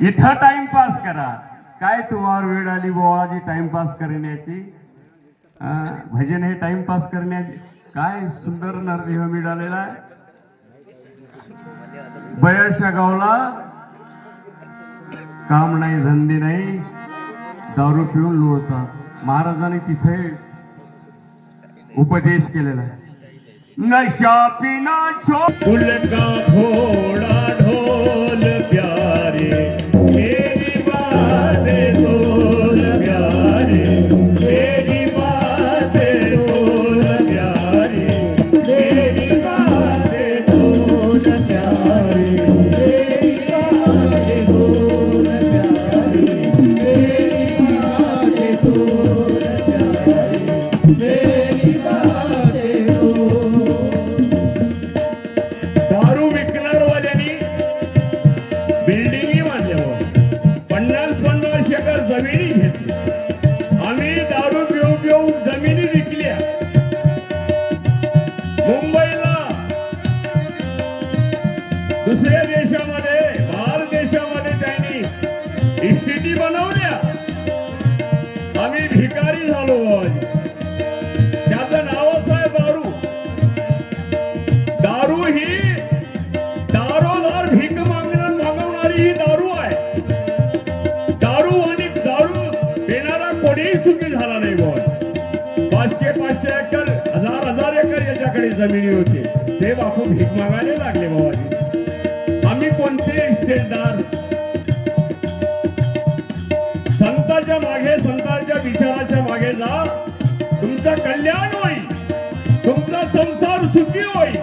इथं टाइमपास करा. काय तुम्हाला वेळ आली बुवाजी टाइमपास करण्याची? भजन हे टाइमपास करण्याची. काय सुंदर नरदेह मिळालेला आहे. बयाशा गावला काम नाही, धंदे नाही, दारू पिऊन लोळतात. महाराजांनी तिथे उपदेश केलेला आहे. नशा पिना छोड़ का थोड़ा ढोल प्यारे मेरी बातें ढोल प्यारे मेरी बातें ढोल प्यारे मेरी बातें ढोल प्यारे मेरी बातें ढोल प्यारे मेरी बातें ढोल प्यारे मेरी बातें ढोल. दारू विकणारवाल्यांनी बिल्डिंगी बांधल्या, 50-50 एकर जमिनी घेतली. आम्ही दारू पिऊ पिऊ जमिनी विकल्या. मुंबईला दुसऱ्या देशामध्ये, भारत देशामध्ये त्यांनी इस्टेटी बनवल्या. आम्ही भिकारी झालो. त्याचं नावच आहे दारू. दारू ही दारोदार भीक मागवणारी ही दारू आहे. दारू आणि दारू देणारा कोणीही सुखी झाला नाही. बोल 500-500 एकर, 1000-1000 एकर याच्याकडे जमिनी होते. ते बापू भीक मागायला लागले. बाबाजी आम्ही कोणते इस्टेटदार? संतांच्या मागे, संतांच्या विचाराच्या मागे जा. तुमचं कल्याण होईल, तुमचा संसार सुखी होईल.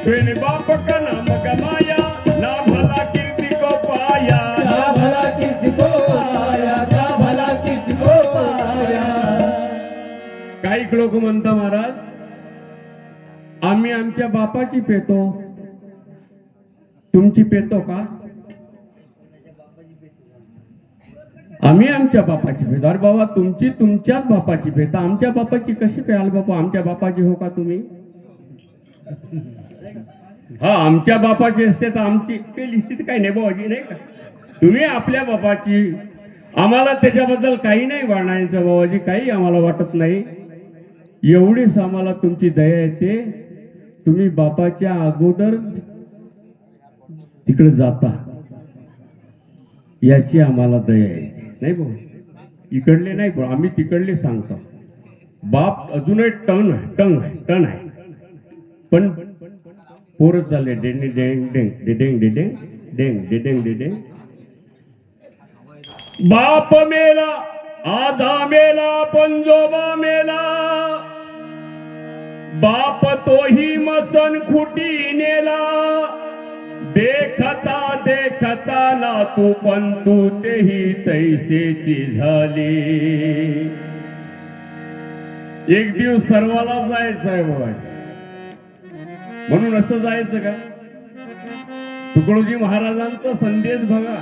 बिन बाप का नाम कमाया, ना भला कीर्ति को पाया, ना भला कीर्ति को पाया, ना भला कीर्ति को पाया. काही लोक म्हणतात महाराज आम्ही आमच्या बापाची पेतो. तुमची पेतो का? आम्ही आमच्या बापाची पेतो. अरे बाबा तुमची तुमच्याच बापाची पेता, आमच्या बापाची कशी प्याल बाबा? आमच्या बापाची हो का तुम्ही? हा आमच्या बापाची असते तर आमची पेली स्थिती काही नाही बाबाजी, नाही का? तुम्ही आपल्या बापाची. आम्हाला त्याच्याबद्दल काही नाही वाढण्याचं बाबाजी, काही आम्हाला वाटत नाही. एवढीच आम्हाला तुमची दया येते. तुम्ही बापाच्या अगोदर तिकडे जाता याची आम्हाला दया येते. नाही भाऊ इकडले नाही, पण आम्ही तिकडले सांगतो. बाप अजूनही टन आहे पण पोरं चालले डेंग डेंग डेंग डेंग डेंग डेंग डेंग डेंग. बाप मेला, आजा मेला, पंजोबा मेला. बाप तोही मसन खुटी नेला. देखता देखता ना तू पण तू तेही तैसेची झाली. एक दिवस सर्वाला जायचं आहे बाबा, म्हणून असं जायचं का? तुकडोजी महाराजांचा संदेश बघा.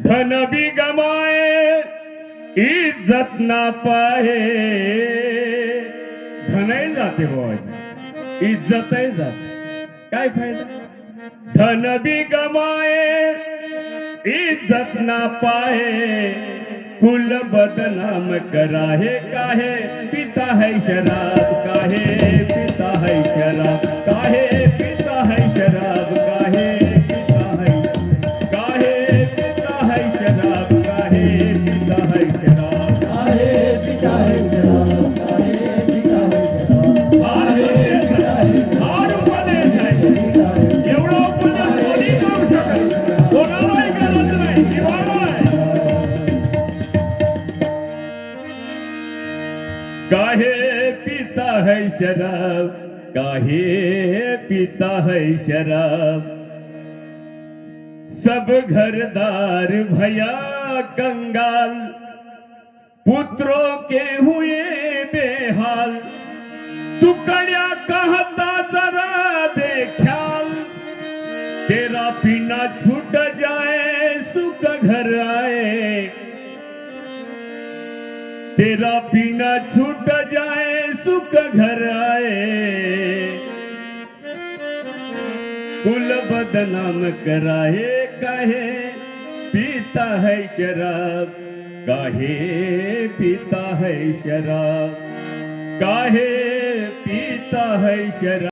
धन भी गमाए इज्जत ना पाहे. धनही जाते बाबा, इज्जतही जाते. काय फायदा? धन भी गमाए इज्जत ना पाए. कुल बदनाम कराहे काहे. पिता है शराब काहे. पिता है शराब काहे. पिता है शराब काहे. पिता है काहे. पिता है शराब काहे. पिता है शराब काहे. पिता है शराब काहे. पिता है शराब काहे. हार उपदेश आहे. एवढा उपदेश कोणी करू शकत, कोणालाही गरज नाही. जिव्हाळा आहे. काहे पीता है शराब, काहे पीता है शराब. सब घरदार भया कंगाल. पुत्रों के हुए बेहाल. टुकड़िया कहता जरा दे ख्याल. तेरा पीना छूट जाए सुख घर आए. तेरा पीना छूट जाए सुख घर आए. कुल बदनाम कराए, काहे पीता है शराब, काहे पीता है शराब, काहे पीता है शराब।